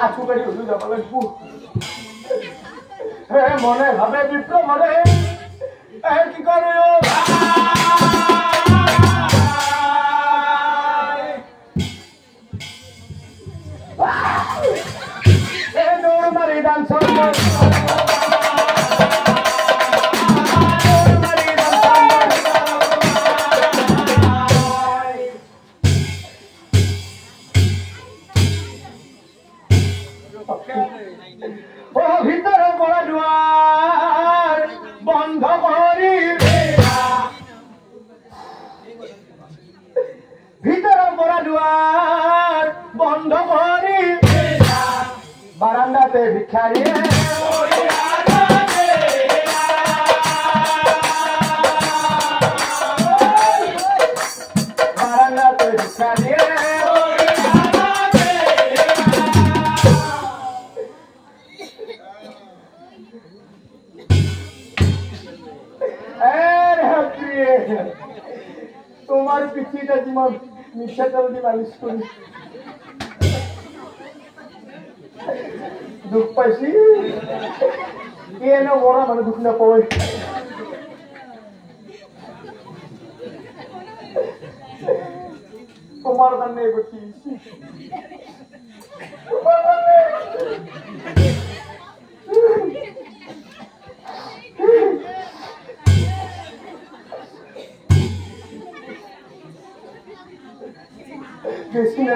আঁঠু কাঢ়ি হ'লেও যাব লাগিব মনে ভাবে বিপ্ৰ মনে কি কৰে দৌৰ মাৰি ডান্সৰ ভিতৰৰ পৰা দুৱাৰ বন্ধ কৰি ভিতৰৰ পৰা দুৱাৰ বন্ধ কৰি বাৰান্দাতে ভিক্ষাৰীয়ে বাৰান্দাতে ভিক্ষাৰীয়ে তোমার পিঠিটা যেমন মিশা চাল দিয়ে মালিশ করি দুঃখ পাইছি এনে বড় মানে দুঃখ না পাই তোমার কারণে করছি বেশি না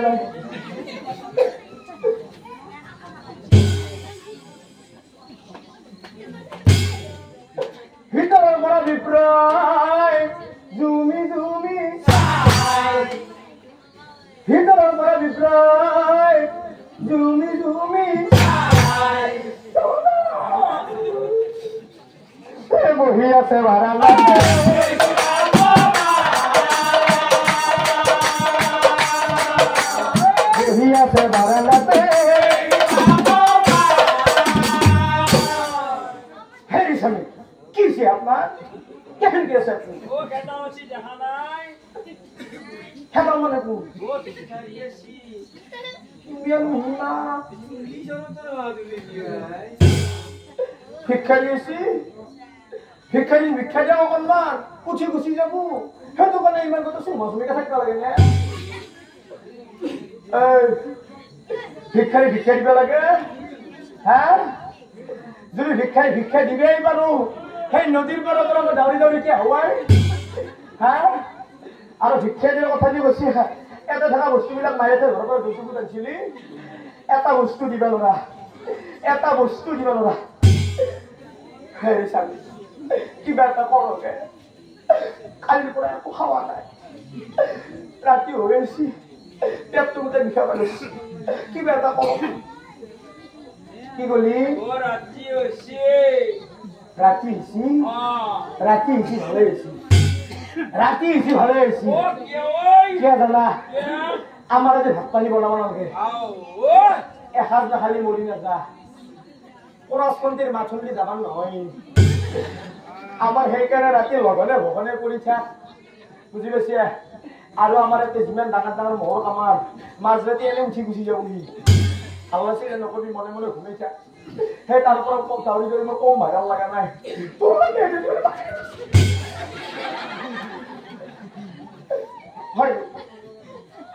ভিতৰৰ পৰা বিপ্ৰয় জুমি জুমি ভিতৰৰ পৰা বিপ্ৰয় জুমি জুমি বহি আছে বাৰান্দাতে আছে বারান্দাতে হেরি স্বামী কি সে আপনার কেন গেছে আপনি ও কেন আছি দেখা নাই হেবা মানে কোন ও ভিখারিয়েছি তুমি না কি জন্য তো আদুলে কি ভাই ভিক্ষারিয়েছি ভিক্ষা যাও অকণমান কুচি কুচি যাব সেইটো কাৰণে ইমান কথা চুমা চুমিকে থাকিব লাগে নে ভিক্ষাৰী ভিক্ষা দিব লাগে হা যদি ভিক্ষা দিবেই পাৰো সেই নদীৰ পাৰৰ পৰা মই দাউৰি দাউৰি কিয় হোৱাই হা আৰু ভিক্ষা দিয়াৰ কথা যে কৈছে এটা থকা বস্তুবিলাক মাৰিছে ঘৰৰ পৰা বস্তুবোৰ আনিছিলি এটা বস্তু দিবা নোৱাৰা এটা বস্তু দিবা নোৱাৰা হেৰি চাবি কিবা এটা কৰকে কালিৰ পৰা একো খোৱা নাই ৰাতি হৈ আছে পেটটো গোটেই বিষাব লৈছে কিবা এটা কৰ কি কলি ৰাত্ৰি হইছে ৰাতি ভালে হৈছে ও কে ওই কিয় জানা আমাৰ যে ভাত পানী বনাব নালাগে আও এসাঁজ নাখালি মৰি নাযা পৰস্পন্তীৰ মাথলি যাবান নহয় আমাৰ সেইকাৰণে ৰাতি লঘনে ভগনে কৰি থাক বুজি পাইছে আৰু আমাৰ ইয়াতে যিমান ডাঙৰ মহৰ কামাৰ মাজৰাতি এনে উঠি গুচি যাবহি আল্লাহ নকবি মনে মনে ঘুমাই থাক সেই তাৰ পৰা দাউৰি দাউৰি মই কম ভাগৰ লগা নাই হয়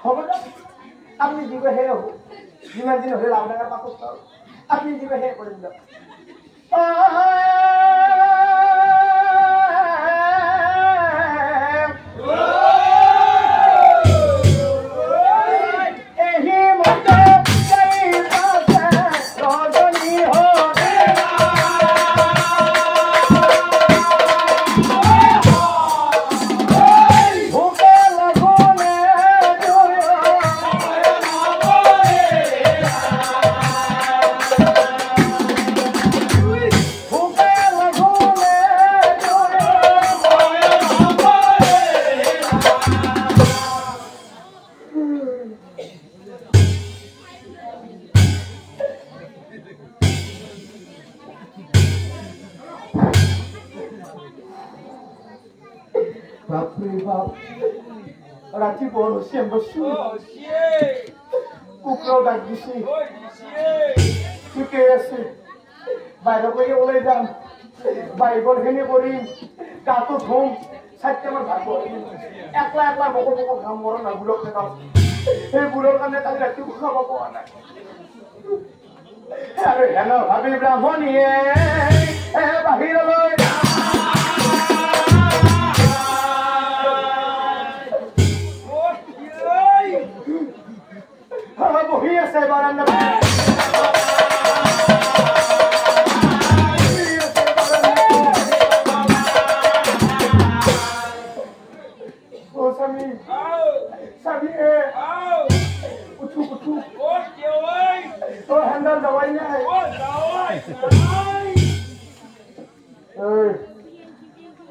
হ'ব না আপনি যিবোৰ সেই হ'ব যিমান দিন হ'লে লাভ ডাঙৰ পাছত আপনি যিবোৰ সেই কৰিম দিয়ক রাত্রি বড় সে বসু কুকুরেও ডাক দিছি ওই দিছি ঠিকই আছে বাইরে করে ওলাই যাম বাইবল খেলে করি গাতো ধুম সাইডটা আমার ভাগ একলা একলা বকর বকর ঘাম মরো না বুড়োক খেতাম এই বুড়োর কারণে কালি রাখতে খাওয়া পাওয়া না আরে হেলো ভাবি ব্রাহ্মণিয়ে বাহিরলৈ বহি আছে বারান্দা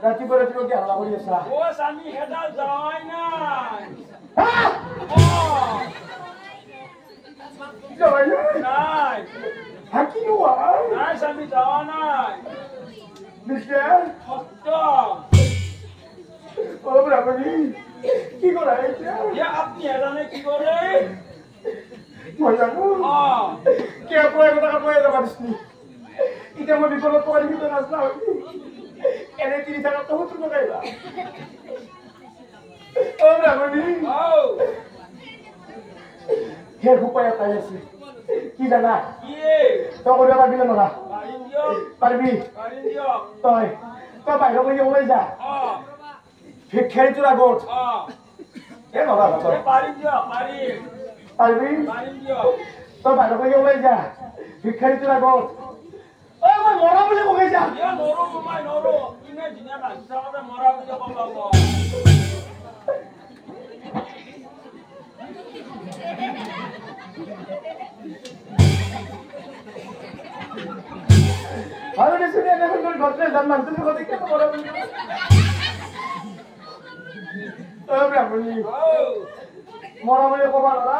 রাতি করে তুমি কি হাল্লা করি আছা ও স্বামী হেডা যাওয়াই নাই যাওয়াই নাই নাই হাকি নোয়া নাই স্বামী যাওয়া নাই বিশে সত্য ও ব্রাহ্মণী কি করা হয়েছে আপনি হেডানে কি করে মই জানো কে কয়ে কথা কয়ে যাবা দিসনি এটা মই বিপদত পকার ভিতরে আসলা এনে 30 টাকা তো হুতুর গাইবা ও ব্রাহ্মণী হে উপায় তাই আছে কি জানা কি তো করে পারবি না না পারবি পারিন তো বাইরে গিয়ে ওলাই যা ভিক্ষারি তোরা গোট এ বাবা তো পারিন পারবি তো বাইরে গিয়ে ওলাই যা ভিক্ষারি তোরা গোট ও মই মরা বলে কই যা নরো ইনে দিনা রাস্তা করে মরা বলে বাবা আরে শুনে না কোন ঘটনা জানমান তুমি কথা কি মরা বলে ও ব্রাহ্মণী মরা বলে কবা না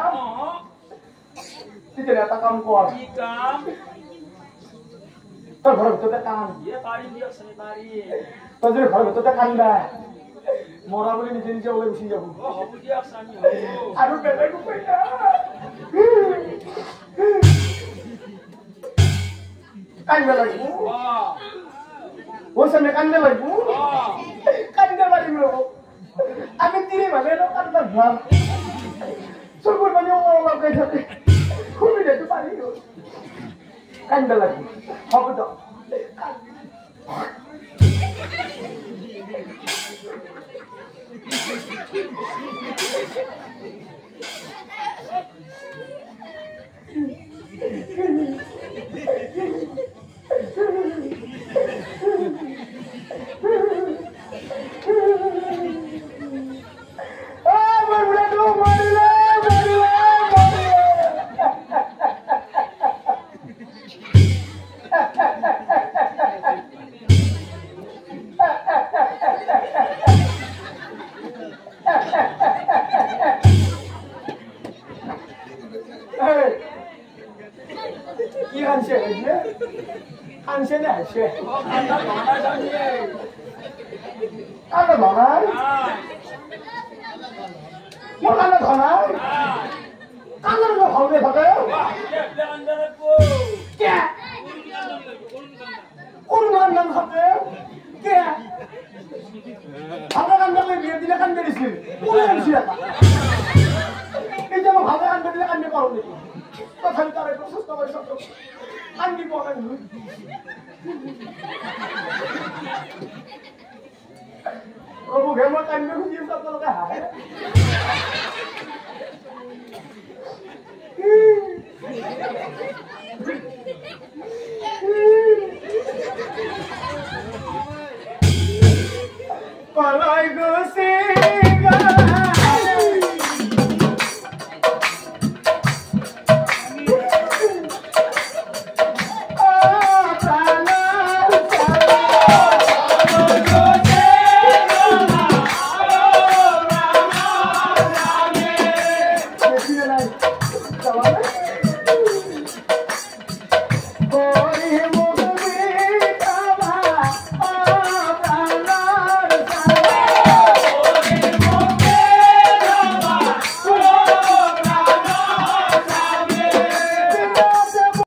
তিতে এটা কাম কর কি কাম তোর ঘরের ভিতরে কাম পারিন সে পারি তোর যদি ঘরের ভিতরে কান্দা মরা বলে নিজে নিজে ওলাই উঠি যাবো হবু দিয়া স্বামী আর বেলা গুপাই না কান্দা লাগবো ও সামনে কান্দা লাগবো কান্দা লাগবো আমি তিরে ভাবে না কান্দা ভাব সবুর মানে ও লাগাই থাকে খুবই যেতে পারি কান্দা লাগবো হবে তো কি আনছে আনছে না আনছে কান্না ধনাই মোৰ কান্না ধনাই কান্নার ভাবে থাকে কোন নাম থাকে কে ভাবে কান্দা করে বিয়ে দিলে কান্দে দিছিল কোন আনছি এই যে ভাবে কান্দে দিলে কান্দে পারো নাকি তথাপি তার একটু সুস্থ করে সত্য কান্দি পড়ে প্রভু ঘেমা কান্দে খুঁজিয়ে আপনার হায়